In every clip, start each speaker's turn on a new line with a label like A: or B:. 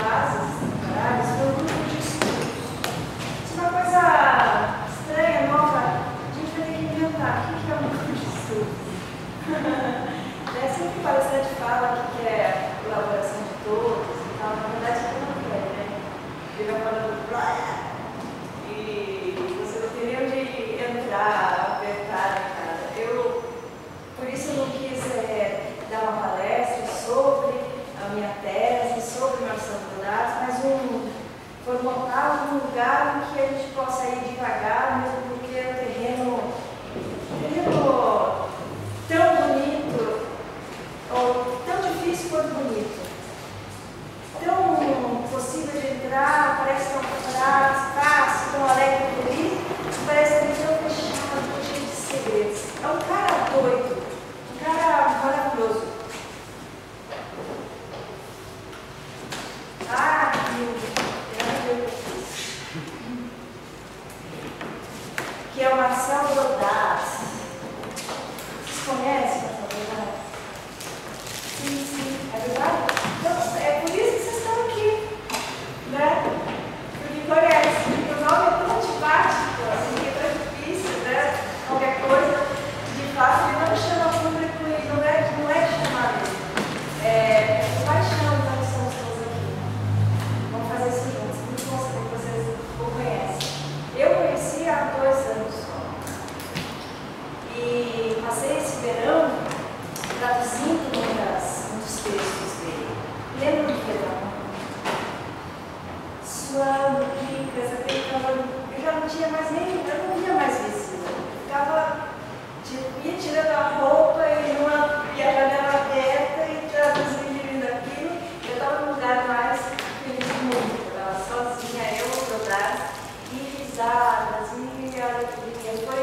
A: fases temporárias foi um grupo de estudos. Isso é uma coisa estranha, nova. A gente vai ter que inventar. O que é um grupo de estudos? Sempre que o palestrante fala que quer colaboração de todos e tal, na verdade ele não quer, né? Ele vai falando e você não tem nem onde entrar, apertar, nada. Por isso eu não quis dar uma palestra sobre a minha tese, sobre Marcelo Brodato, mas formatar um lugar em que a gente possa ir devagar, mesmo porque é um terreno tão bonito, ou tão difícil quanto bonito, tão possível de entrar, parece tão fácil, tão alegre e feliz, parece tão fechado, tão cheio de segredos. É um cara doido, um cara maravilhoso. Que é o Marcelo Brodato. Vocês conhecem o Marcelo Brodato? Sim, é verdade? Então, é por isso que vocês estão aqui, né? Porque conhece, porque o nome é tão antipático, assim, é tão difícil, né? Qualquer coisa, de fato, ele não chama público e não é chamar mesmo. É paixão, então, estamos todos aqui. Vamos fazer isso juntos. Muito bom saber que vocês o conhecem. Eu conheci há 2 anos só. E passei esse verão traduzindo um dos textos dele. Lembro do verão? Suando, picas, aquele calor. Eu já não tinha mais nem. Eu não via mais visível. Eu ficava. Ia tirando a roupa e a janela aberta e traduzindo aquilo. Eu estava num lugar mais feliz do mundo. Eu estava sozinha, eu, Brodato, e risadas, e alegria. Foi,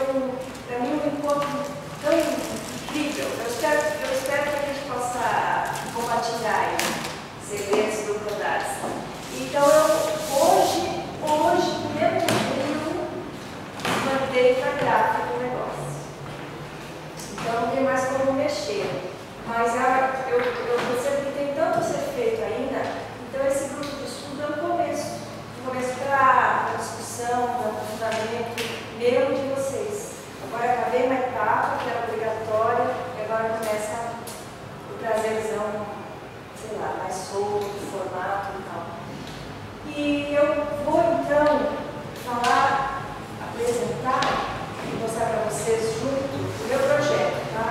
A: para mim, um encontro tão incrível. Eu espero que a gente possa compartilhar aí segredos do Brodato. Então, hoje, primeiro de julho, mandei para a gráfica o negócio. Então, não tem mais como mexer. Mas eu percebo que tem tanto a ser feito ainda. Então, esse grupo de estudo é um começo. Um começo para a discussão, para o fundamento meu e de vocês. Agora, acabei uma etapa que era obrigatória e agora começa o prazerzão, sei lá, mais solto, formato e tal. E eu vou, então, apresentar e mostrar para vocês junto o meu projeto, tá?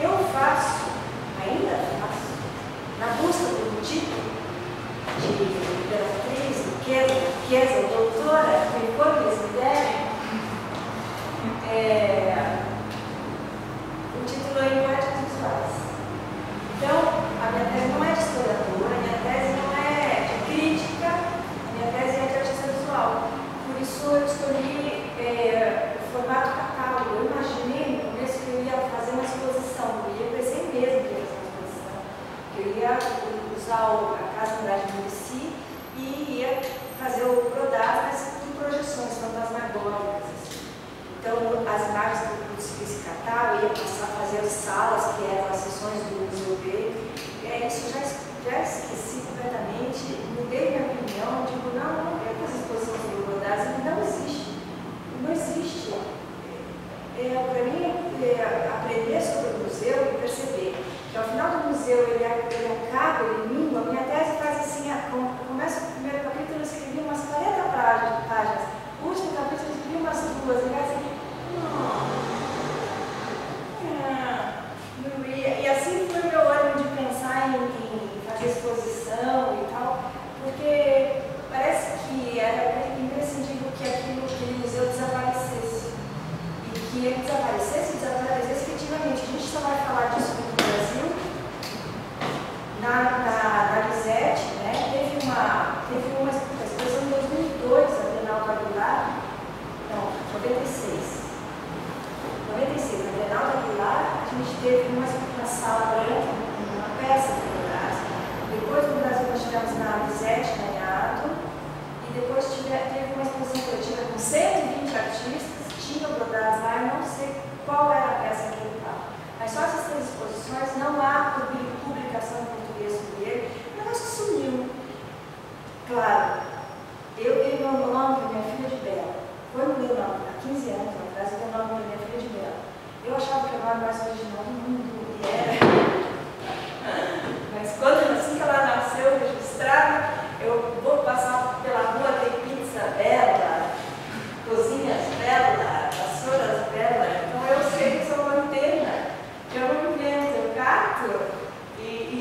A: Eu ainda faço, na busca do título de imperatriz, duquesa, doutora, conforme eles me derem, o título é Imagens Visuais. Então, a minha tese não é de historiadora, a minha tese não é de crítica, a minha tese é de artista visual. Por isso, eu escolhi o formato catálogo. Eu imaginei no começo que eu ia fazer uma exposição, eu pensei mesmo que ia fazer uma exposição, que eu ia usar a Casa Andrade de Muricy e ia fazer o Brodato, mas com projeções fantasmagóricas. Então, as imagens que eu conseguisse catar, eu ia passar a fazer as salas, que eram as sessões do Museu dele. Isso eu já esqueci completamente, mudei minha opinião, digo, não quero fazer exposição sobre o Brodato, não existe. Não existe. Para mim, aprender sobre o museu e perceber que ao final do museu ele acaba, ele mingua. A minha tese faz assim, começa o primeiro capítulo, eu escrevi umas 40 páginas, o último capítulo eu escrevi umas 2, e assim, e assim foi o meu ânimo de pensar em fazer exposição e tal, porque parece que era imprescindível que aquele museu desaparecesse. E que ele desaparecesse efetivamente. A gente só vai falar disso no Brasil. Na Lisete, né, teve uma exposição em 2002, a Bienal do Aguilar, não, 96. 96, na Bienal do Aguilar, a gente teve uma sala branca, uma peça do Brodato. Depois no Brasil nós tivemos na Lisete, na Iato, e depois teve uma exposição coletiva com 120 artistas, tinha o Brodato lá, eu não sei qual era a peça que ele estava. Mas só essas 3 exposições, não há publicação em português sobre ele, o negócio sumiu.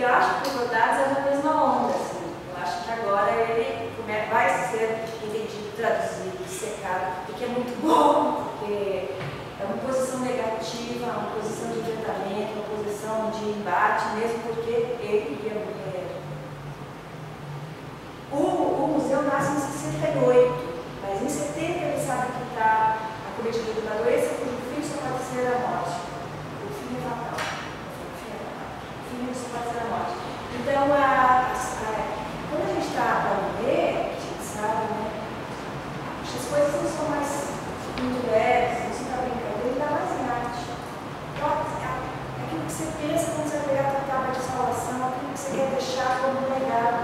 A: eu acho que o Rodados é na mesma onda, assim. Eu acho que agora ele vai ser entendido, traduzido, secado, porque é muito bom, porque é uma posição negativa, uma posição de enfrentamento, uma posição de embate, mesmo porque ele e a mulher. O museu nasce em 68, mas em 70 ele sabe que está acometido de uma doença cujo fim só pode ser a morte. O fim é fatal. O fim só pode ser a morte. Então, quando a gente está para morrer, a gente sabe, né? As coisas não são mais muito leves, não se está brincando, ele dá mais em arte. Aquilo que você pensa quando você pegar a tua tábua de salvação, aquilo que você quer deixar como um legado.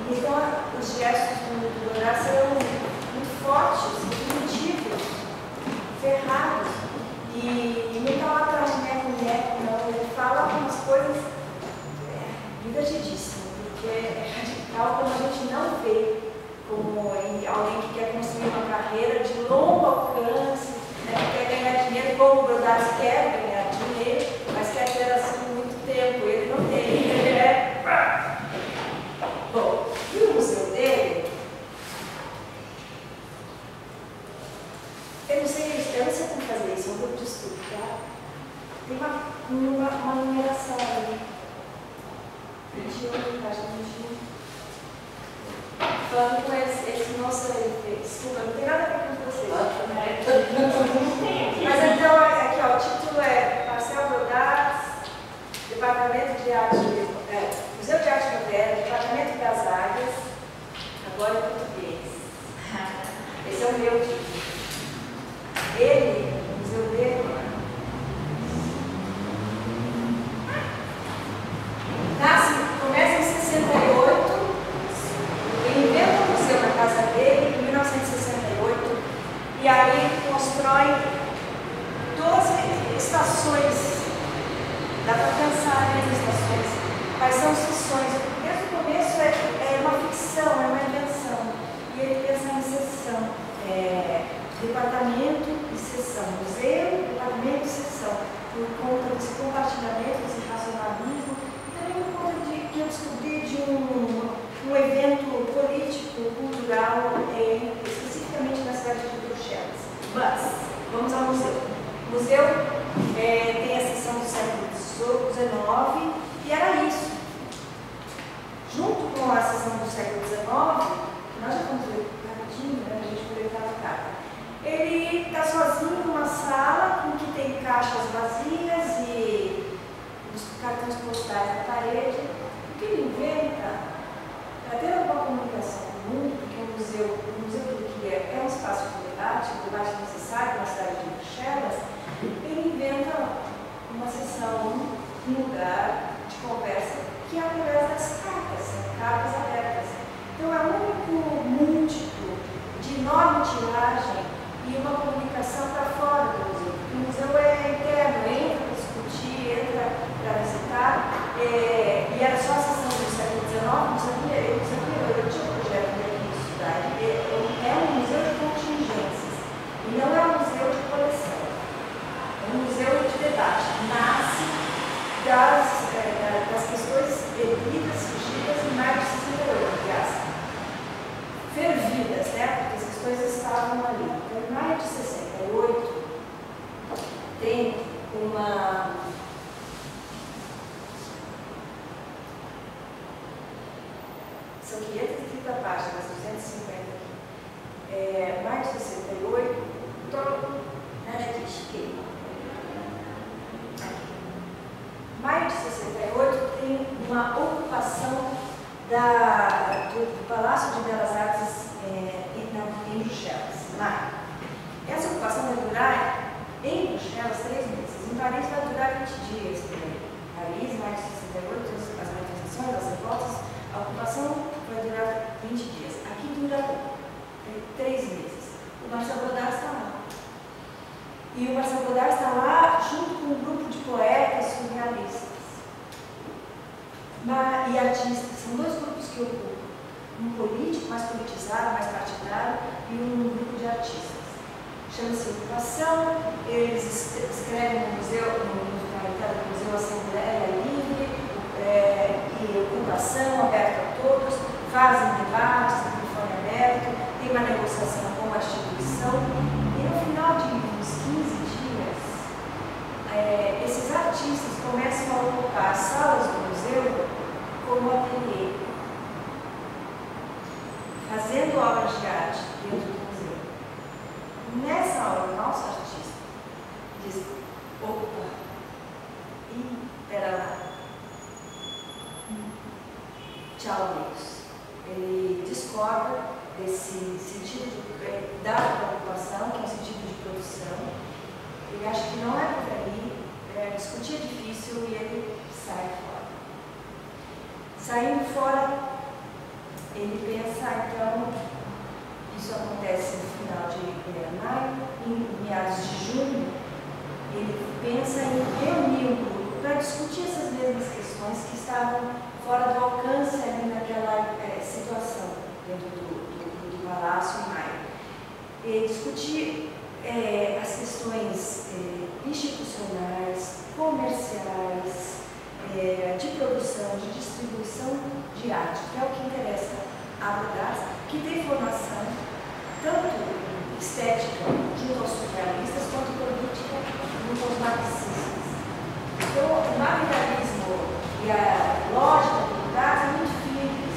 A: E então, os gestos do Dourado serão muito fortes, definitivos, ferrados. E não está lá atrás de neco, não. Ele fala algumas coisas divertidíssimas, porque é radical quando a gente não vê como alguém que quer construir uma carreira de longo alcance, né, que quer ganhar dinheiro, como o Brodás quer ganhar dinheiro, mas quer ter assim muito tempo. Ele não tem, ele é. Bom, e o museu dele? Eu não sei como fazer isso, é um grupo de estudo, tá? Tem uma numeração ali. 21, página 21. Falando com esse nosso desculpa, não tem nada a ver com vocês. Mas então, aqui ó, o título é Marcel Brodás, Departamento de Arte, Museu de Arte Moderna, Departamento das Águias, agora em português. Esse é o meu título. Ele, o museu dele, começa em 68, ele inventa um museu na casa dele, em 1968, e aí constrói 12 estações. Dá para pensar em estações. Quais são as funções? Desde o começo é uma ficção, é uma invenção. E ele pensa em seção, departamento e seção. Museu, departamento e seção. Por conta desse compartilhamento, desse racionalismo. Por conta que eu descobri de um evento político, cultural, especificamente na cidade de Bruxelas. Mas, vamos ao museu. O museu tem a seção do século XIX e era isso. Junto com a seção do século XIX, nós já vamos ver rapidinho, né, a gente poder estar na cara. Ele está sozinho numa sala com que tem caixas vazias e os cartões postais na parede. O que ele inventa, para ter uma comunicação com o mundo, porque o museu que é um espaço de debate, um debate necessário na cidade de Bruxelas, ele inventa uma sessão, um lugar de conversa que é através das cartas abertas. Então é o único múltiplo de enorme tiragem e uma comunicação para fora do museu. O museu é interno, entra para discutir, entra para visitar, e era só a sessão do século XIX, não sabia, eu tinha um projeto de estudar. É um museu de contingências, e não é um museu de coleção, é um museu de debate. Nasce das questões bebidas, surgidas em maio de 68, aliás, fervidas, né? Porque essas coisas estavam ali. Então, em maio de 68, tem uma. São 530 páginas, 250 aqui. Maio de 68, nada aqui, chiquei. Maio de 68 tem uma ocupação do Palácio de Belas Artes em Bruxelas. Maio. Essa ocupação vai durar em Bruxelas 3 meses. Em Paris vai durar 20 dias também. Paris, maio de 68, as manifestações, as revoltas, a ocupação vai durar 20 dias. Aqui dura 3 meses. O Marcel Brodás está lá. E o Marcel Brodás está lá junto com um grupo de poetas surrealistas e artistas. São 2 grupos que ocupam. Um político, mais politizado, mais partidário, e um grupo de artistas. Chama-se Ocupação. Eles escrevem no museu, no Museu Assembleia Livre, votação aberta a todos, fazem debates, telefone aberto, tem uma negociação com a instituição, e no final de uns 15 dias, esses artistas começam a ocupar as salas do museu como ateliê, fazendo obras de arte dentro do museu. Nessa hora, o nosso artista diz: opa, espera lá, tchau, amigos. Ele discorda desse sentido da preocupação, que é um sentido de produção. Ele acha que não é por aí, discutir é difícil e ele sai fora. Saindo fora, ele pensa, então, isso acontece no final de maio, em meados de junho, ele pensa em reunir um grupo para discutir essas mesmas questões que estavam fora do alcance ali naquela situação dentro do Palácio em maio. E discutir as questões institucionais, comerciais, de produção, de distribuição de arte, que é o que interessa a Brodars, que tem formação tanto estética junto aos surrealistas quanto política junto aos marxistas. Então, o materialismo e a lógica do Brodars é muito firmes,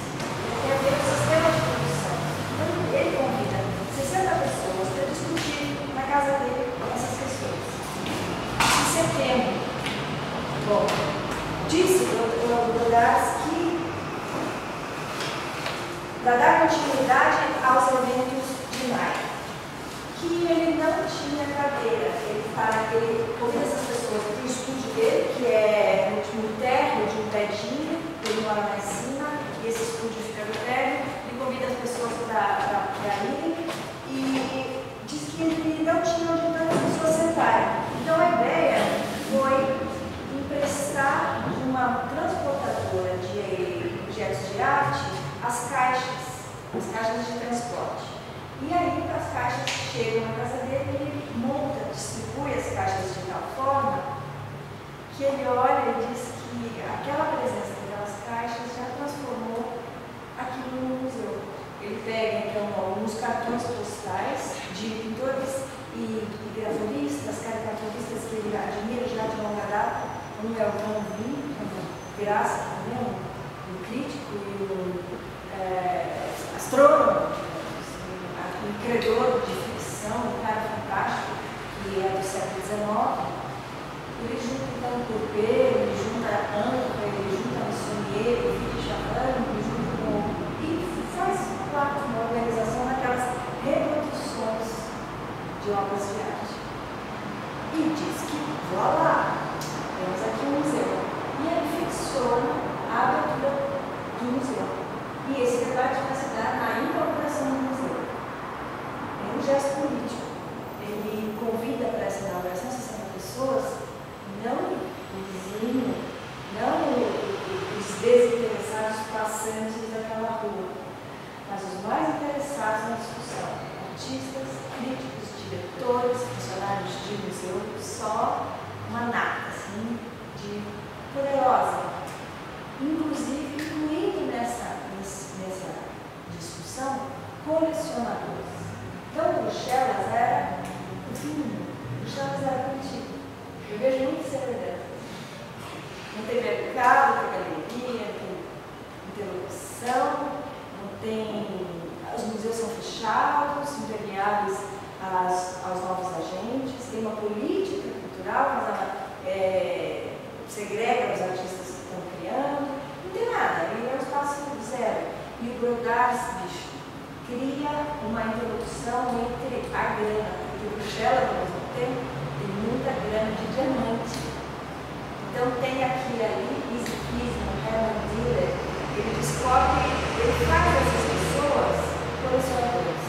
A: tem a ver com o sistema de produção. Então, ele convida 60 pessoas para discutir na casa dele essas questões. Em setembro, disse o Brodars que, para dar continuidade aos eventos de maio, que ele não tinha cadeira. Ele convida essas pessoas para o estúdio dele, que é no último térreo de um predinho, ele mora lá em cima, e esse estúdio fica no térreo. Ele convida as pessoas para irem e diz que ele não tinha onde tantas pessoas sentarem. Então a ideia foi emprestar uma transportadora de objetos de arte as caixas de transporte. E aí as caixas chegam na casa dele, ele monta, distribui as caixas de tal forma que ele olha e diz que aquela presença daquelas caixas já transformou aquilo no museu. Ele pega então alguns cartões postais de pintores e grafistas, caricaturistas que ele admira já de longa data. Um é o Van Veen, Graça, um crítico e um astrônomo, um credor de ficção, um cara fantástico, que é do século XIX. Ele junta então o Courbet, ele junta a Anca, ele junta a Missonier, o Vicky Chavannes, ele junta e faz uma organização daquelas reproduções de obras de arte. E diz que, voilá, temos aqui um museu. E ele ficciona a abertura do museu. E esse debate vai se dar na inauguração do museu. É um gesto político. Ele convida para essa inauguração 60 pessoas, não o vizinho, não os desinteressados passantes daquela rua, mas os mais interessados na discussão. Artistas, críticos, diretores, funcionários de museu, só uma nata, assim, de poderosa. Inclusive, incluindo nessa discussão, colecionadores. Então, Bruxelas era Bruxelas era político. Eu vejo muito semelhança. Não tem mercado, não tem galeria, não tem interlocução, não tem. Os museus são fechados, impermeáveis aos novos agentes, tem uma política cultural, mas ela segrega os artistas que estão criando, não tem nada, ele é um espaço zero. E o Brodars, bicho, cria uma interlocução entre a grana, porque Bruxelas, ao mesmo tempo, tem muita grana de diamante. Então tem aqui ali, Easy Herman Diller, ele descobre, ele faz essas pessoas colecionadores.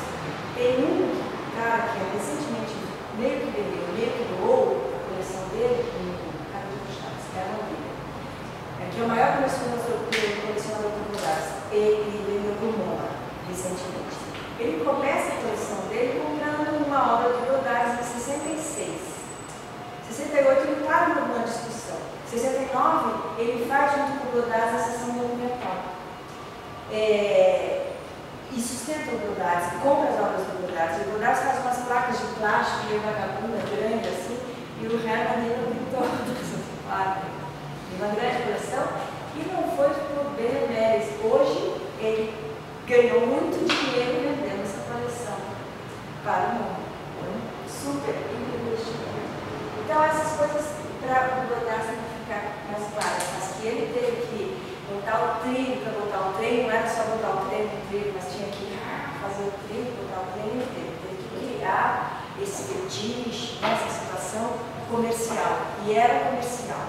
A: Tem um cara que recentemente meio que vendeu, meio que doou a coleção dele, o cara de Chaves, Herman Diller, que é o maior colecionador do Brodars. Ele vendeu para o MoMA recentemente. Ele começa a coleção dele comprando uma obra do Brodars em 66. 68 ele para numa discussão. 69 ele faz junto com o Brodars a sessão monumental. macho, meio vagabunda, grande assim, e o Herman Miller pintou uma grande coleção, e não foi por benemérito. Hoje ele ganhou muito dinheiro vendendo essa coleção para o mundo. Super investimento. Então essas coisas para o Godard ficar mais claras, mas que ele teve que botar o trilho para botar o trem, não era só botar o trem no trilho, mas tinha que fazer o trilho, botar o trem no trilho. Teve que criar esse fetiche, essa situação comercial. E era comercial.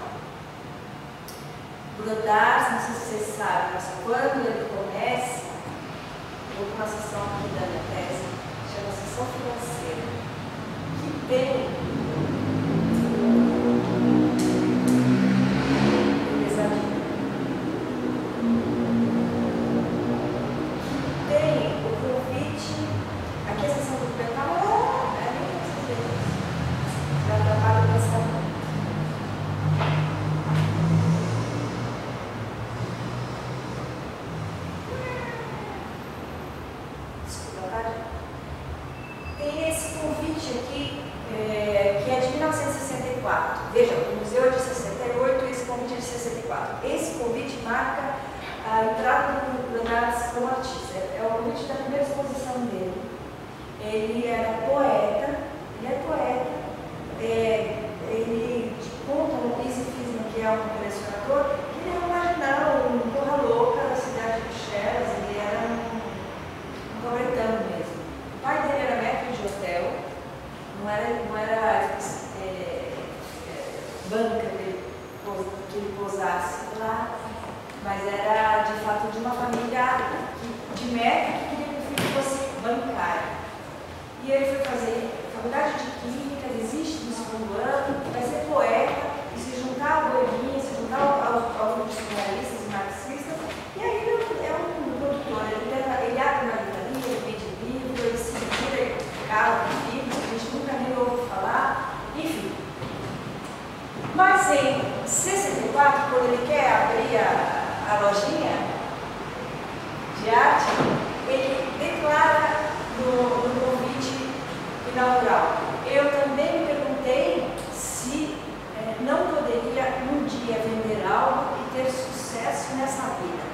A: Godard, não sei se vocês sabem, mas quando ele começa, vou para uma sessão aqui da minha tese, chama Sessão Financeira, que tem o convite, aqui a sessão do documental, já trabalho nessa. Tem esse convite aqui, que é de 1964. Veja, o museu é de 68 e esse convite é de 64. Esse convite marca a entrada do Godard como artista. É o convite da primeira exposição dele. Ele era poeta, ele conta no Piscifismo, que é um colecionador, que ele era um marginal, um porra louca da cidade de Bruxelas, ele era um pobretão mesmo. O pai dele era maître de hotel, não era banca que ele pousasse lá, mas era de fato de uma família de maître que queria que o filho fosse bancário. E ele foi fazer faculdade de Química, desiste do segundo ano, vai ser poeta e se juntar à boemia, se juntar ao grupo de jornalistas e marxistas, e aí ele é um produtor, ele abre uma livraria, ele vende livro, ele se vira, ele cala com filhos, a gente nunca nem ouve falar, enfim. Mas em 64, quando ele quer abrir a lojinha de arte, ele declara no convite inaugural: eu também me perguntei se não poderia um dia vender algo e ter sucesso nessa vida.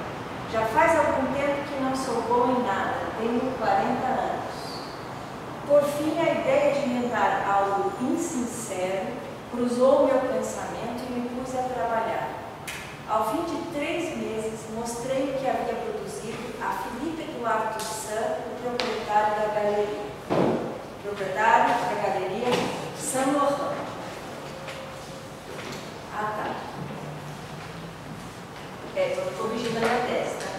A: Já faz algum tempo que não sou bom em nada, tenho 40 anos. Por fim, a ideia de inventar algo insincero cruzou meu pensamento e me pus a trabalhar. Ao fim de 3 meses, mostrei o que havia produzido a Felipe Duarte San, o proprietário da galeria. Proprietário da galeria Saint Laurent. Ah, tá. Estou corrigindo a minha tese, tá?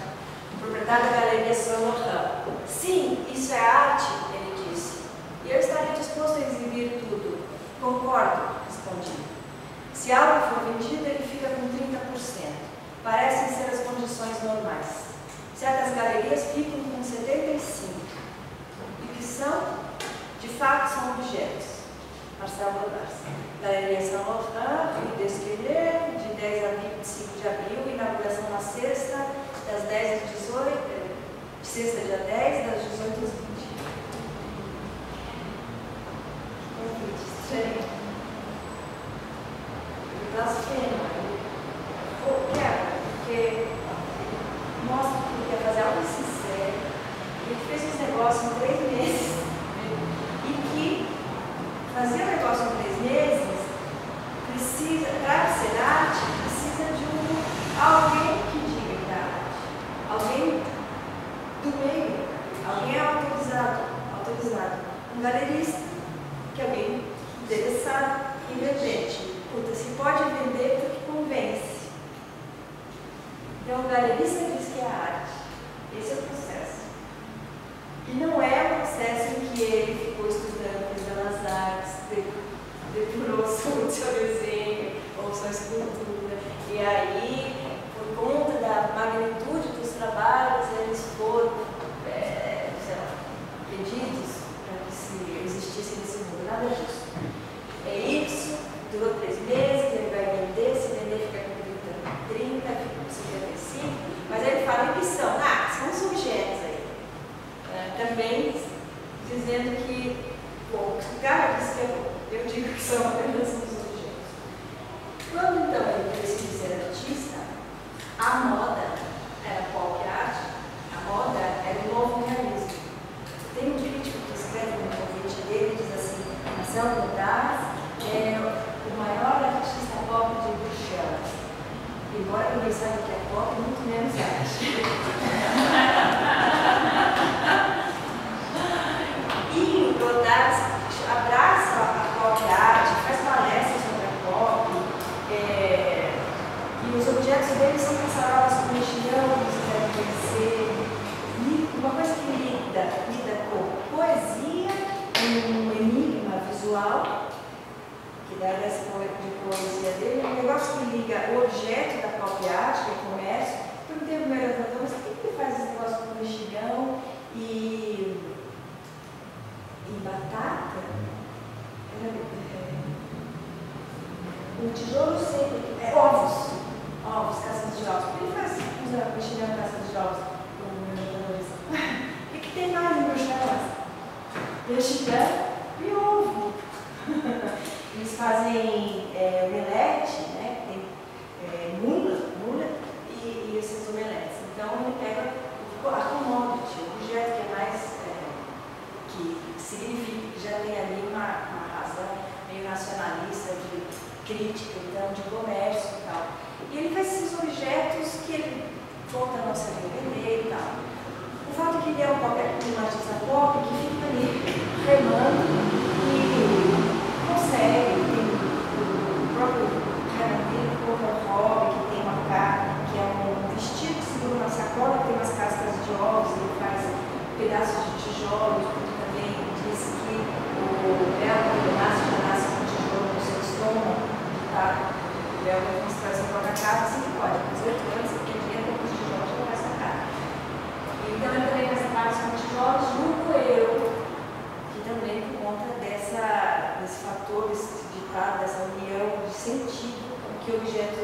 A: Proprietário da galeria Saint Laurent. Sim, isso é arte, ele disse. E eu estaria disposto a exibir tudo. Concordo, respondi. Se algo for vendido, ele fica com 30%. Parecem ser as condições normais. Certas galerias ficam com 75%. E que são, de fato, são objetos. Marcel Godard. Galeria Saint Laurent, Rue d'Esquerre, de 10 a 25 de abril, inauguração na sexta, das 10 às 18, sexta dia 10, das 18 às 20. Estranho. Blasfema. Porque mostra que ele quer fazer algo sincero. Ele fez os negócios em 3 meses. E que fazer um negócio em 3 meses precisa, para ser arte, precisa de alguém que diga que é arte. Alguém do meio. Alguém autorizado. Um galerista, que é alguém interessado em vender. Puta, se pode vender porque convence. Então, o galerista diz que é arte. Esse é o processo. E não é um processo em que ele ficou estudando as artes, depurou o seu desenho ou sua escultura. E aí, por conta da magnitude dos trabalhos, eles foram pedidos para que se existisse nesse mundo. Nada disso. É isso, durou 3 meses, ele vai vender, se vender fica com 30, fica com 55, mas ele fala que são os objetos aí. Também dizendo que poucos. O cara diz que é pouco. Eu digo que são apenas os objetos. Quando então ele decidiu ser artista, a moda era pop art, a moda era o novo realismo. Tem um crítico que escreve no convite dele, diz assim: Marcel Godard é o maior artista pop de Bruxelas. Embora ninguém saiba o que é pop, muito menos arte. E o Godard abraça a pop art, faz palestras sobre a pop, e os objetos dele são caçarolas com mexilhão, você deve conhecer. Uma coisa que lida com poesia, um enigma visual, que dá dessa de poesia dele, um negócio que liga o objeto da pop art, que é comércio. Perguntei ao meu orientador, mas por que faz esse negócio com mexilhão e batata? O tijolo sempre é ovos, cascas de ovos. Por que ele faz usar mexilhão e cascas de ovos? O que tem mais em Bruxelas? Mexilhão e ovo. Eles fazem omelete, né? Tem mula e esses omeletes. Então ele pega a commodity, o objeto que é mais, que significa que já tem ali uma razão meio nacionalista de crítica, então, de comércio e tal. E ele faz esses objetos que ele conta a nossa vender e tal. O fato é que ele é um artista pop que fica ali remando e consegue. Tem o próprio cara dele, o Hobby, que tem uma cara, que é um vestido que segura uma sacola, que tem umas cascas de ovos, ele faz pedaços de tijolos, porque também diz que o Belga, quando nasce, já nasce com tijolo no seu estômago, tá? O Belga tem que trazer para casa, assim que pode, com 18 anos, você tem dinheiro com os tijolos, já vai sacar. Então ele também faz parte com tijolos, junto eu, que também por conta desse fator, desse ditado, dessa união de sentido que o objeto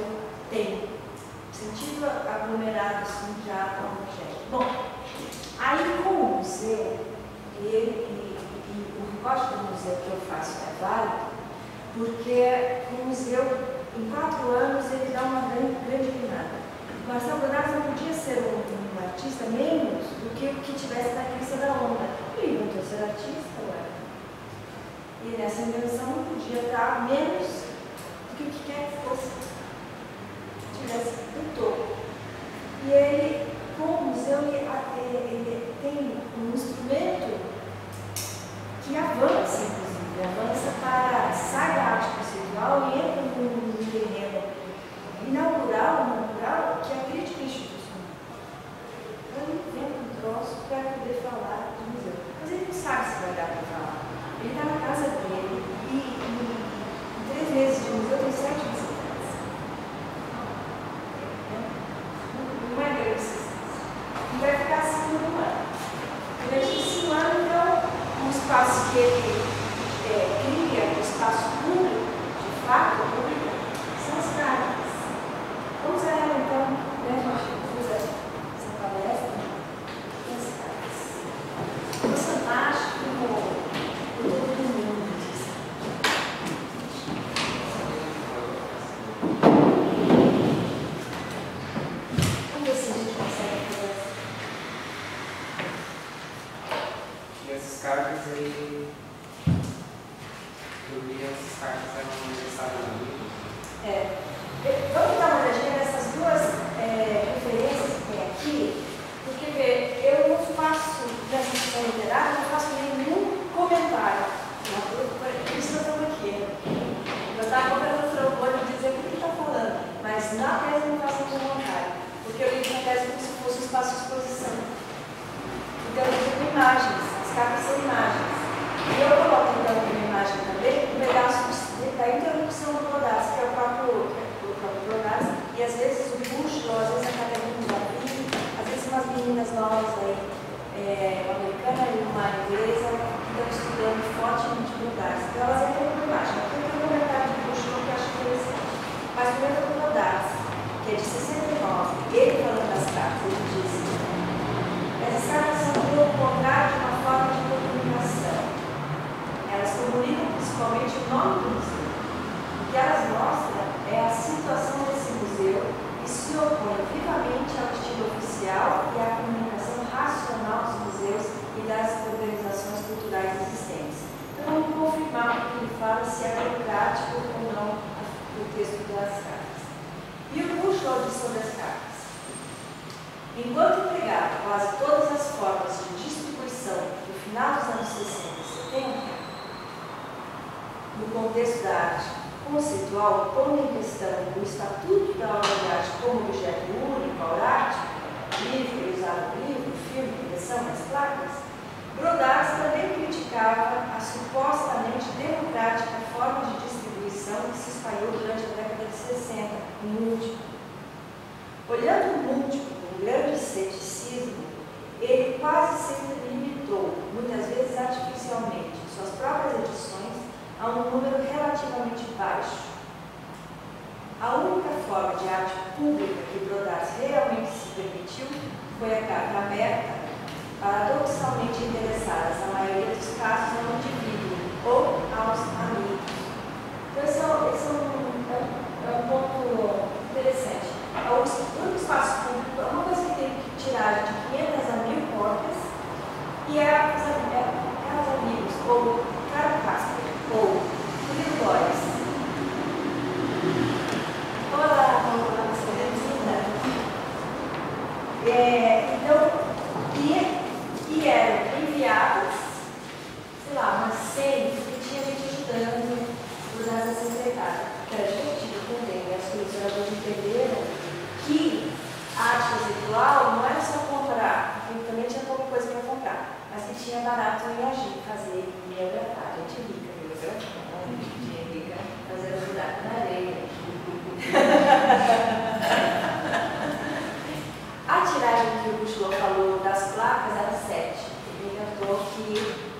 A: tem. Sentido aglomerado assim já com o objeto. Bom, aí com o museu, e o recorte do museu que eu faço é válido, porque o museu, em 4 anos, ele dá uma grande guinada. Marcel Godard não podia ser um artista menos do que o que tivesse na crista da onda. Ele inventou ser artista, ué. E nessa invenção não podia estar menos do que o que quer que fosse, tivesse no topo. E ele, com o museu, ele tem um instrumento que avança, inclusive, avança para, sai da arte conceitual e entra no terreno inaugural, que é a crítica institucional. Então ele inventa um troço para poder falar do museu. Mas ele não sabe se vai dar para falar. Ele está na casa dele e em 3 meses de museu tem 7 visitantes. Não é grande assistência. E vai ficar assim por um ano. Durante esse ano, então, o espaço que ele cria, o espaço público, de fato público, são as cartas. Vamos a ela então, né, a gente usa essa palestra, as cartas. O fantástico, o todo mundo diz. quase todas as formas de distribuição do final dos anos 60 e 70, no contexto da arte conceitual, pondo em questão o estatuto da obra de arte como objeto único, aurático, livre, usado no livro, filme, impressão, nas placas, Brodars também criticava a supostamente democrática forma de distribuição que se espalhou durante a década de 60, o múltiplo. Olhando o múltiplo com grande ceticismo, ele quase sempre limitou, muitas vezes artificialmente, suas próprias edições a um número relativamente baixo. A única forma de arte pública que Brodars realmente se permitiu foi a carta aberta, paradoxalmente interessadas, na maioria dos casos, ao indivíduo ou aos amigos. Então, esse é um ponto interessante. O espaço público é uma coisa que tem tiragem de 500 a 1000 cópias e é os amigos, ou Karl Casper, ou Philip Boyce. Olá, nós podemos então, e eram enviadas, sei lá, umas 100, porque tinha gente ajudando usar essa secretária. Que era divertido também, né? As colecionadoras entenderam que a arte conceitual não era só comprar, porque também tinha pouca coisa para comprar, mas que tinha barato em agir, fazer biografar. A gente rica, biografar, a gente rica, fazer as buraco na areia. A tiragem que o Bouchelot falou das placas era 7. Ele inventou que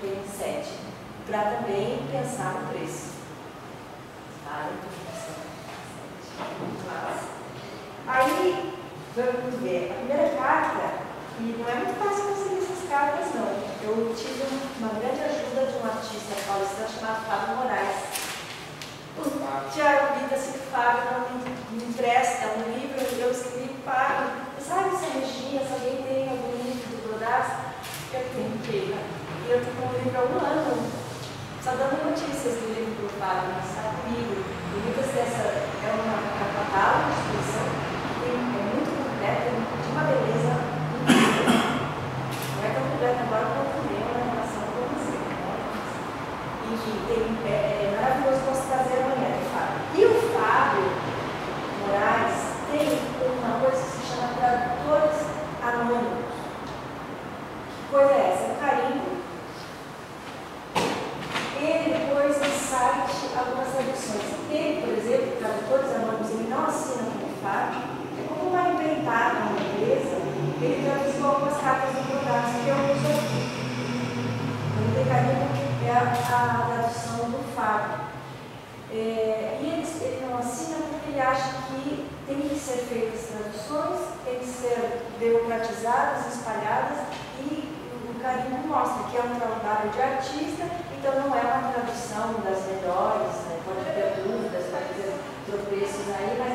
A: tem 7, para também pensar no preço. Aí, vamos ver, a primeira carta, e não é muito fácil conseguir essas cartas, não. Eu tive uma grande ajuda de um artista paulistano chamado Fábio Moraes. O Tiago Vita, assim, Fábio não me empresta um livro, eu escrevi para. Sabe essa Regina, se alguém tem algum livro do Brodars? Eu tenho que. E eu estou com o livro há um ano, só dando notícias do livro do Fábio, mas está comigo. E muitas dessas é uma catálogo de exposição que é muito completa, de uma beleza incrível. Não é tão completa agora quanto o meu na relação com você. Enfim, é maravilhoso posso trazer amanhã, do Fábio. E o Fábio Moraes tem uma coisa que se chama tradutores anônimos. Que coisa é essa? É um carimbo. Ele depois no site algumas traduções. Ele, por exemplo, tradutores anônimos, ele não assina como Fábio. É como uma empreitada, uma empresa. Ele traduziu algumas cartas do Brodars que eu uso aqui. O carimbo é a tradução do Fábio. E ele não assina porque ele acha que tem que ser feitas traduções, tem que ser democratizadas, espalhadas, e o carimbo mostra que é um trabalho de artista, então não é uma tradução das melhores, né? Pode ter dúvidas, pode ter tropeços aí, mas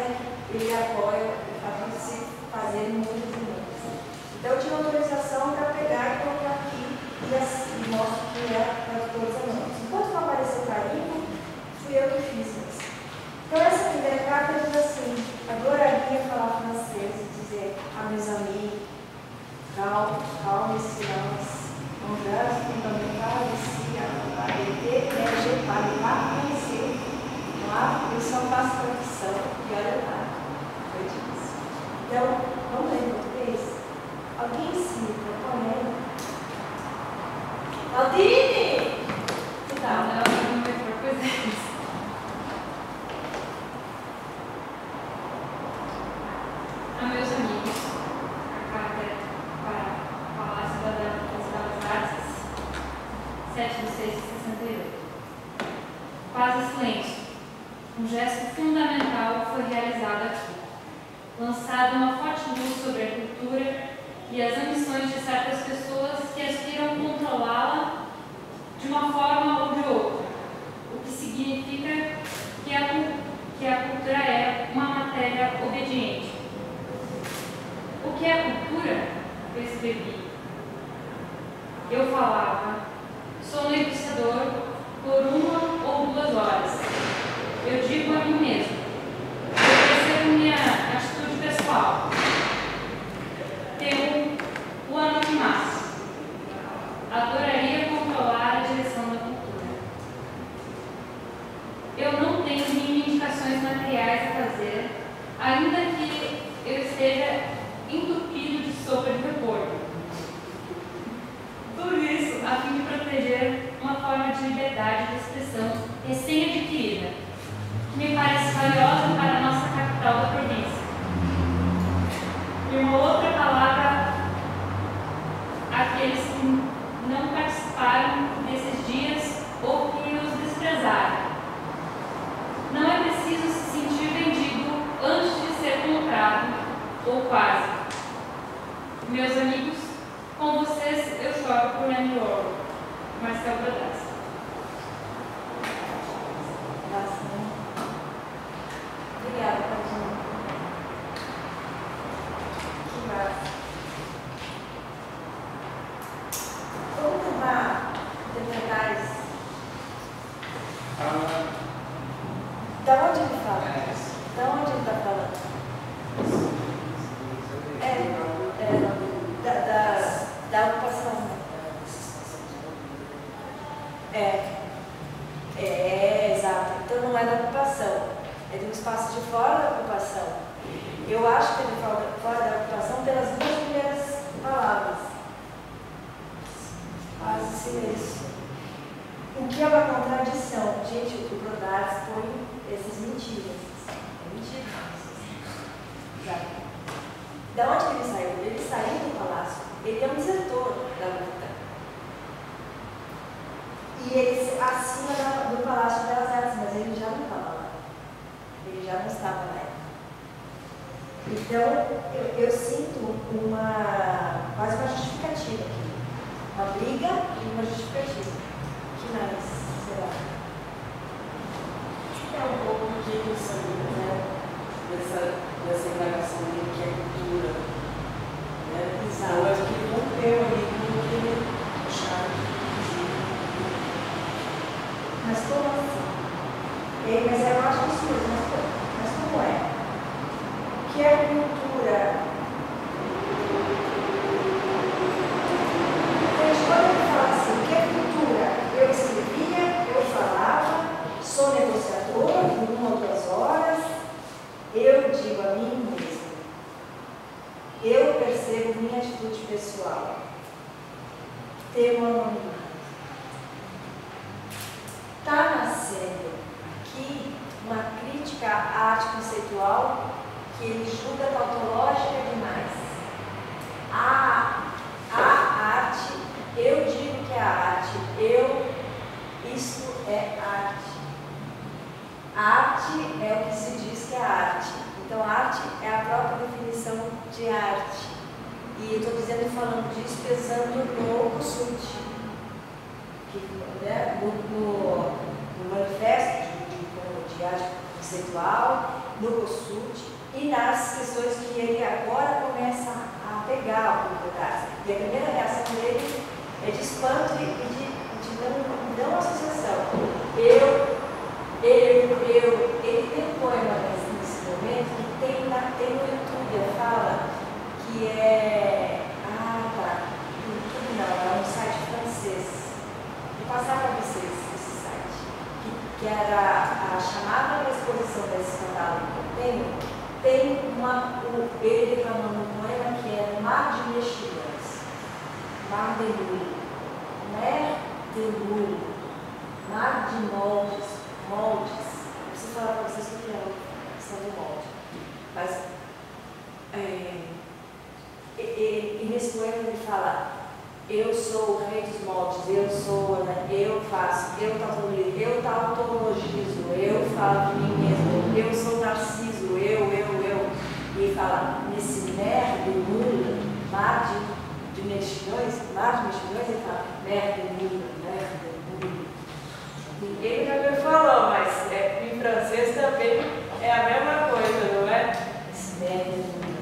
A: ele apoia o fato de se fazer muitas e muitas. Então eu tive autorização para pegar e colocar aqui e mostro que é tradutores anônimos. Enquanto não apareceu o carimbo, fui eu que fiz isso. Então essa primeira carta diz assim: adoraria falar francês e dizer a meus amigos, calme silence, on reste fondamental ici à vérité, mais je parle pas français. Moi, eu só faço tradução e olha lá. Foi disso. Então, vamos ler em português? Alguém se propõe? Aldine! Que tal?
B: Não vai propor isso. A meus amigos, a carta é para o Palácio das Belas Artes, 7/6/68. Paz e silêncio. Um gesto fundamental foi realizado aqui. Lançada uma forte luz sobre a cultura e as ambições de certas pessoas que aspiram controlá-la de uma forma ou de outra, o que significa que a cultura é uma matéria obediente. O que é cultura? Eu escrevi. Eu falava. Sou negociador por 1 ou 2 horas. Eu digo a mim mesmo. Eu percebo minha atitude pessoal. Tenho o sopa de repolho. Tudo isso a fim de proteger uma forma de liberdade de expressão recém-adquirida, que me parece valiosa para a nossa capital da província. E uma outra palavra àqueles que não participaram desses dias ou que os desprezaram. Não é preciso se sentir vendido antes de ser comprado, ou quase. Meus amigos, com vocês eu choro por Annie Orwell. Marcel Brodassa.
A: Obrigada, Padinho. Que massa. Vamos tentar interpretar isso. Da onde ele fala? Da onde ele está falando? Da ocupação. Exato. Então não é da ocupação, é de um espaço de fora da ocupação. Eu acho que ele fala fora da ocupação pelas duas primeiras palavras. Quase silêncio. O que é uma contradição? Gente, o que o Brodassa põe essas mentiras. É mentira. Exato. Da onde ele saiu? Ele saiu do palácio. Ele é um desertor da luta. E ele acima do Palácio das Artes, mas ele já não estava lá. Ele já não estava lá. Então, eu sinto quase uma justificativa aqui. Uma briga e uma justificativa. O que mais será?
C: É um pouco do que ele sabia, né? Dessa indagação dele, que é cultura. Né?
A: Exato.
C: Eu acho que ele rompeu ali com o que ele achava.
A: Mas como assim? Mas eu acho isso mesmo. Mas como é? O que é cultura? Gente, quando ele fala assim, o que é cultura? Eu escrevia, eu falava, sou negociador por 1 ou 2 horas, eu digo a mim mesmo. Eu percebo minha atitude pessoal. Temo anonimato. Está nascendo aqui uma crítica à arte conceitual que ele julga tautológica demais. A arte, eu digo que é arte, isto é arte. A arte é o que se diz que é arte. Então, arte é a própria definição de arte. E eu estou dizendo, falando disso, pensando no Kossuth. Né, no manifesto de arte conceitual, no Kossuth e nas questões que ele agora começa a pegar o Brodassa. E a primeira reação dele é de espanto e de não associação. Ele tem um poema nesse momento que tem no YouTube, fala que é. No YouTube não, é um site francês. Vou passar para vocês esse site, que era a chamada para a exposição desse catálogo que eu tem ele declamando um poema que é Mar de Mexilhões, Mar de Lula, Mar de moldes. Eu preciso falar para vocês o que é a questão do molde. Mas, e nesse poema ele fala: eu sou o rei dos moldes, eu faço, eu tautologizo, eu falo de mim mesmo, eu sou Narciso, eu. E fala, nesse merda Lula, mar de mexilhões, ele fala, merda Lula. Ninguém já me falou, mas em francês também é a mesma coisa, não é? Esse merda Lula.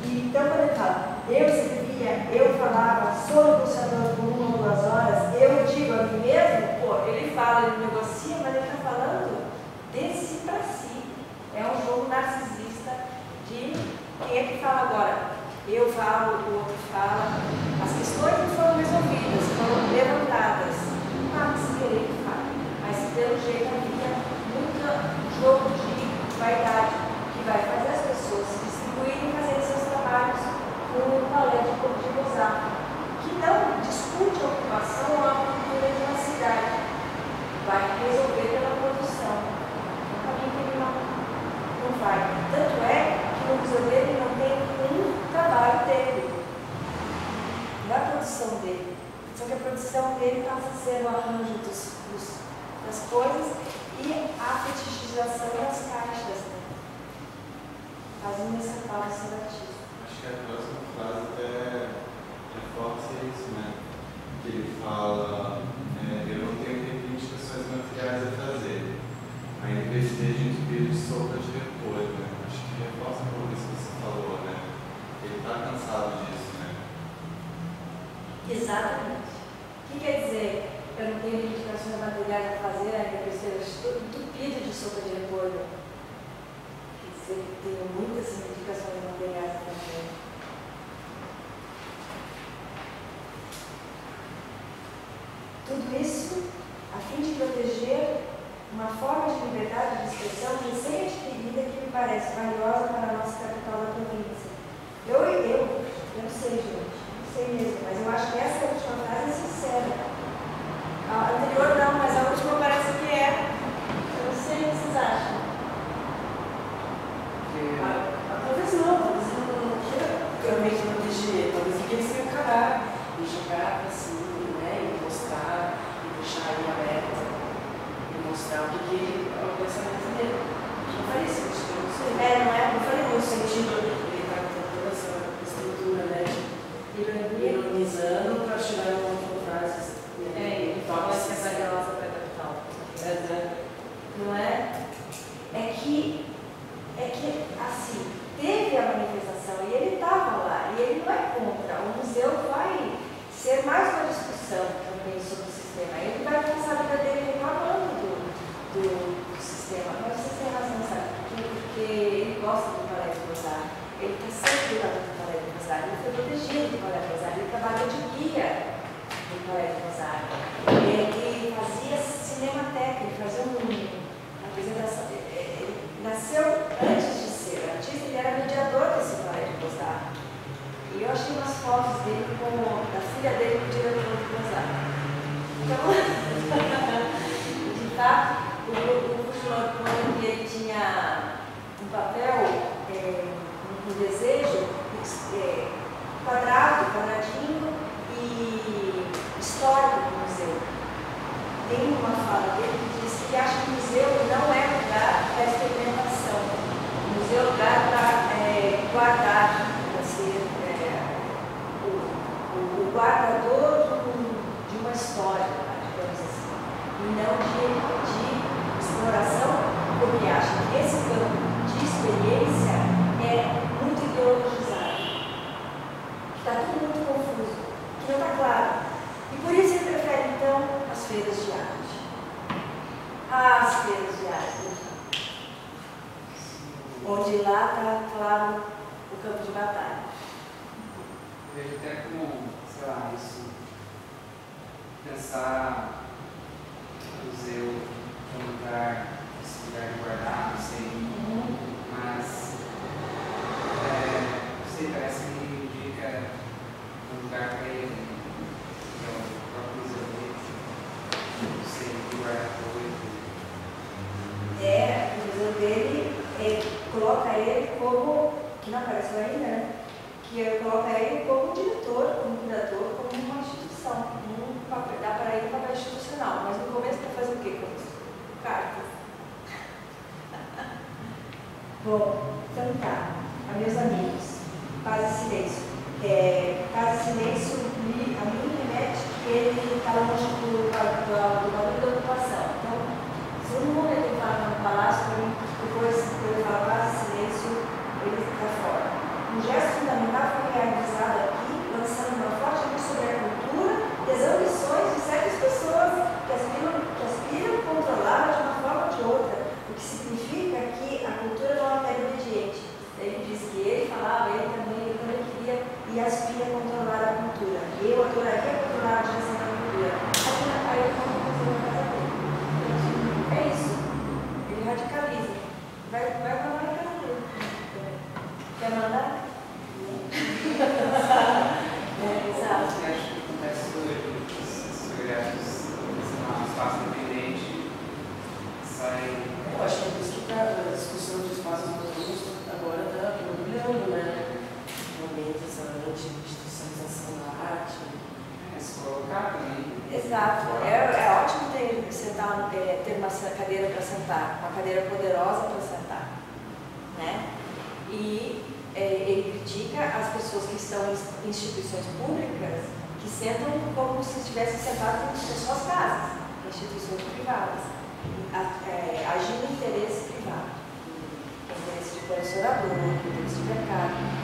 A: Então, quando ele fala, eu escrevia, eu falava, sou negociador por 1 ou 2 horas, eu digo a mim mesmo, ele fala, ele negocia, mas ele está falando de si para si. É um jogo narcisista de quem é que fala agora. Eu falo, o outro fala. As questões não foram resolvidas, foram levantadas. Se querer que fale. Mas pelo jeito havia muito jogo de vaidade que vai fazer as pessoas se distribuírem e fazer dele passa a ser o arranjo das coisas e a fetichização das caixas, né? Fazendo essa pausa do artista.
D: Acho que a próxima frase até reforça isso, né? Que ele fala, eu não tenho reivindicações materiais a fazer, ainda que esteja entupido de sopa de repolho, né? Acho que reforça um pouco isso que você falou, né? Ele está cansado disso, né?
A: Exatamente. O que quer dizer? Eu não tenho reivindicações materiais a fazer, ainda que esteja entupido de sopa de repolho. Quer dizer que tenho muitas reivindicações materiais a fazer. Tudo isso a fim de proteger uma forma de liberdade de expressão recém-adquirida que me parece valiosa para a nossa capital da província. Eu não sei, gente, não sei mesmo, mas eu acho que essa última frase é sincera. A anterior não, mas a última parece que é. Eu não sei o que vocês acham.
C: Talvez não queira realmente proteger, talvez ele queira se encarar e jogar para cima, né? E mostrar, e deixar ele aberto, e mostrar o que é o pensamento dele. Não faria sentido, eu não sei.
A: Não faria muito sentido.
C: Ele está com toda essa estrutura, né? Ironizando para tirar uma outra frase.
B: Ele fala que essa é a nossa pré-capital.
A: Não é? É que, assim, teve a manifestação e ele estava lá, e ele não é contra. O museu vai ser mais uma discussão também sobre o sistema. Ele vai passar a vida dele reclamando do sistema. Mas você tem razão, sabe? Porque ele gosta do Balé de Rosário. Ele está sempre do lado do Balé de Rosário. Ele foi protegido do Balé de Rosário. Ele trabalhou de guia do Balé de Rosário. Ele fazia cinemateca, ele fazia uma apresentação. Ele nasceu antes de ser artista, ele era mediador desse Balé de Rosário. E eu achei umas fotos dele da filha dele com o diretor de Rosário. Então, de fato, o Fujimori, quando ele tinha um papel, um desejo quadradinho e histórico do museu. Tem uma fala dele que diz que acha que o museu não é lugar para experimentação. O museu é lugar para guardar, para ser o guardador de uma história, digamos assim, e não de exploração, porque acha que esse campo de experiência é muito ideologizado, que está tudo muito confuso, que não está claro. E por isso ele prefere, então, as feiras de arte. As feiras de arte. Onde lá está, claro, o campo de batalha.
E: Vejo até como, sei lá, isso, pensar o museu como lugar, esse lugar de guardar, não sei, mas, não sei, parece que ele indica um lugar para ele, que é o próprio museu dele, não sei, de guardar coisas.
A: O museu dele coloca ele como, que não apareceu ainda, né? Que coloca ele como diretor, como curador, como uma instituição. Dá para ele um papel institucional, mas no começo para fazer o quê com isso? Cartas. Bom, então tá. Meus amigos, paz e silêncio. Paz e silêncio, a mim me remete que ele está longe do barulho da ocupação. Então, se no momento ele fala no palácio, depois ele fala paz e silêncio, ele está fora. Um gesto fundamental foi realizado aqui, lançando uma forte luz sobre a cultura e as ambições de certas pessoas que aspiram controlá-la de uma forma ou de outra, o que significa que a cultura não é matéria obediente. Ele diz que ele falava, ele também, ele queria e aspira a controlar a cultura. Eu adoraria controlar a direção da cultura. Aí ele conta com o casamento. É isso. Ele radicaliza. Vai mandar em casamento. Quer mandar? Exato.
E: Eu acho que acontece hoje, esses projetos, um espaço independente, sai.
C: Eu acho que é por isso que a discussão de espaços noturnos agora está borbulhando, né? Realmente, essa anti-institucionalização da arte.
A: Exato. É ótimo ter uma cadeira para sentar, uma cadeira poderosa para sentar, né? E ele critica as pessoas que estão em instituições públicas que sentam como se estivessem sentados em suas casas, em instituições privadas, agindo em interesse privado, interesse de colecionador, interesse de mercado.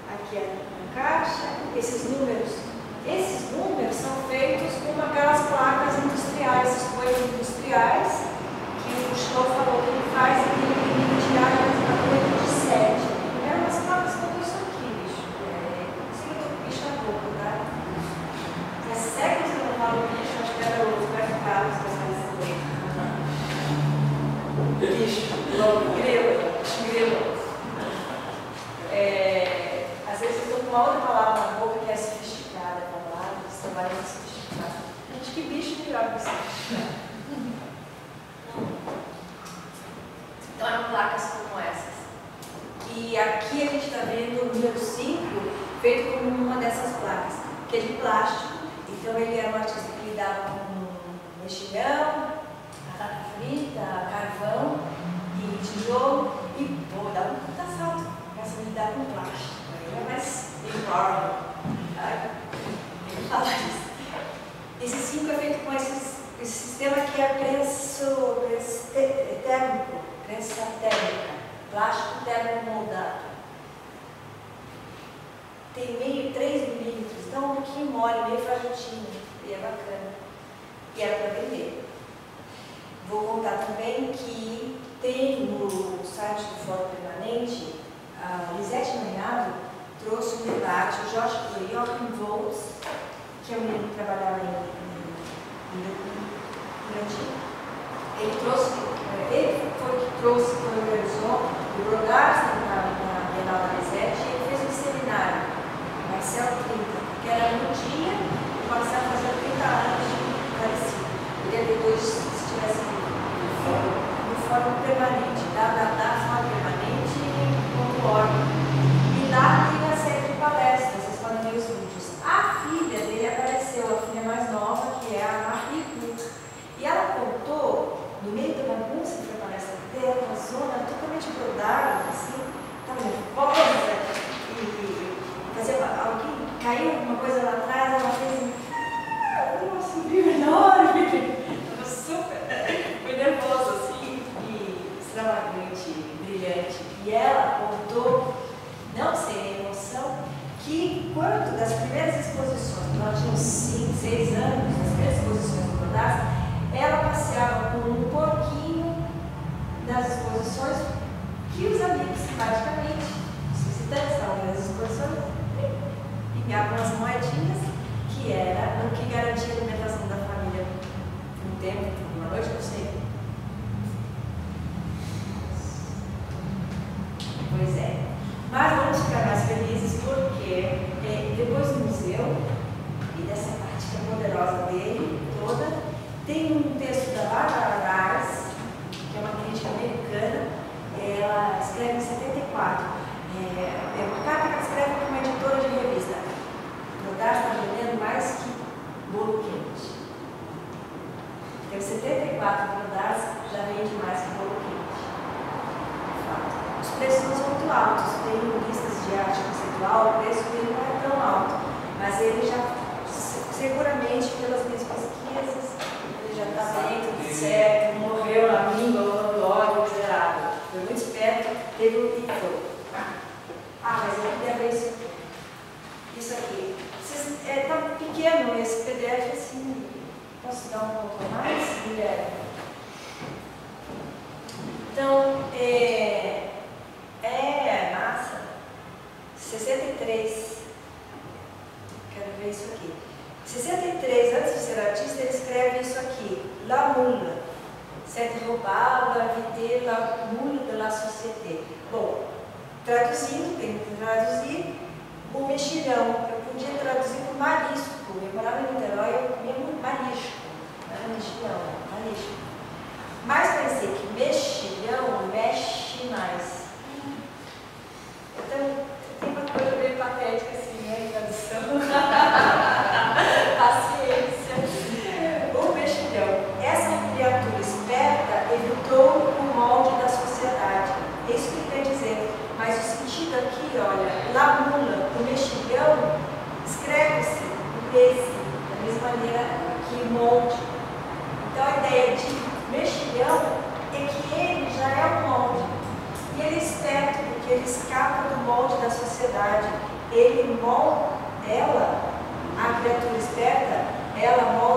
A: Aqui é a caixa, esses números são feitos com aquelas placas industriais, essas coisas industriais. bicho, grilo. Às vezes eu estou com uma outra palavra na boca que é sofisticada, eles trabalham com sofisticado. Gente, que bicho melhor que sofisticado. Então eram placas como essas. E aqui a gente está vendo o número 5 feito como uma dessas placas, que é de plástico. Então ele era um artista que lidava com mexilhão, batata frita, carvão e tijolo. E vou dar um puta salto para se lidar com plástico. Aí é mais improvável. Ele fala isso. Esse 5 é feito com esse sistema que é prensa térmica, plástico termomoldado. Tem meio 3 milímetros, então um pouquinho mole, meio frajutinho, e é bacana. E era para vender. Vou contar também que tem no site do Fórum Permanente, a Lisete Manhado trouxe um debate, o Joachim Volz, que é um menino que trabalhava em ele foi que trouxe, organizou o Brodars na Bienal da Lisete, e ele fez um seminário, Marcelo 30, que era no dia o Marcelo fazia 30 anos de falecido. Ele depois, se tivesse no Fórum Permanente, www.forumpermanente.org. E lá tem uma série de palestras, vocês podem ver os vídeos. A filha dele apareceu, a filha mais nova, que é a Marie Cook. E ela contou, no meio da bagunça que foi a palestra dela, uma zona totalmente brodada, assim, estava nervosa, e fazia alguém, caiu alguma coisa lá atrás, ela fez um brilho enorme, estava super, foi nervosa, assim, e extravagante, brilhante. E ela contou, não sem emoção, que quando das primeiras exposições, ela tinha uns 5, 6 anos, das primeiras exposições do Brodars, ela passeava com um porquinho nas exposições que os amigos, praticamente, os visitantes estavam nas exposições, pegavam as moedinhas, que era o que garantia a alimentação da família um tempo, uma noite, não sei. Pois é. Mas vamos ficar mais felizes porque depois do museu e dessa parte que é poderosa dele toda, tem um texto da Barbara Rars, que é uma crítica americana, ela escreve em 74. A carta que ela escreve para uma editora de revista. O Brodars está vendendo mais que bolo quente. Então, em 74, o Brodars já vende mais que bolo quente. Os preços não são muito altos. Tem listas de arte conceitual, o preço dele não é tão alto. Mas ele já, seguramente, pelas minhas pesquisas, já está dentro, certo, morreu na língua, no ódio, miserável. Foi muito esperto, teve um livro. Mas eu queria ver isso aqui. Está pequeno esse PDF, assim, posso dar um pouco mais, Guilherme? Então, massa. 63. Quero ver isso aqui. 63, antes de ser artista, ele escreve isso aqui, La Moule, cette roubable invité la moule de la société. Bom, traduzindo, tem que traduzir o mexilhão. Eu podia traduzir por marisco. Eu morava em Niterói, eu comia muito marisco. Não era mexilhão, marisco. Mas pensei que mexilhão mexe mais. Então, tem uma coisa meio patética assim, né, em tradução. Paciência. O mexilhão. Essa criatura esperta evitou o molde da sociedade. É isso que ele quer dizer. Mas o sentido aqui, olha, la mula, o mexilhão, escreve-se o peixe, da mesma maneira que molde. Então a ideia de mexilhão é que ele já é um molde. E ele é esperto porque ele escapa do molde da sociedade. Ele molda, a criatura esperta, ela molda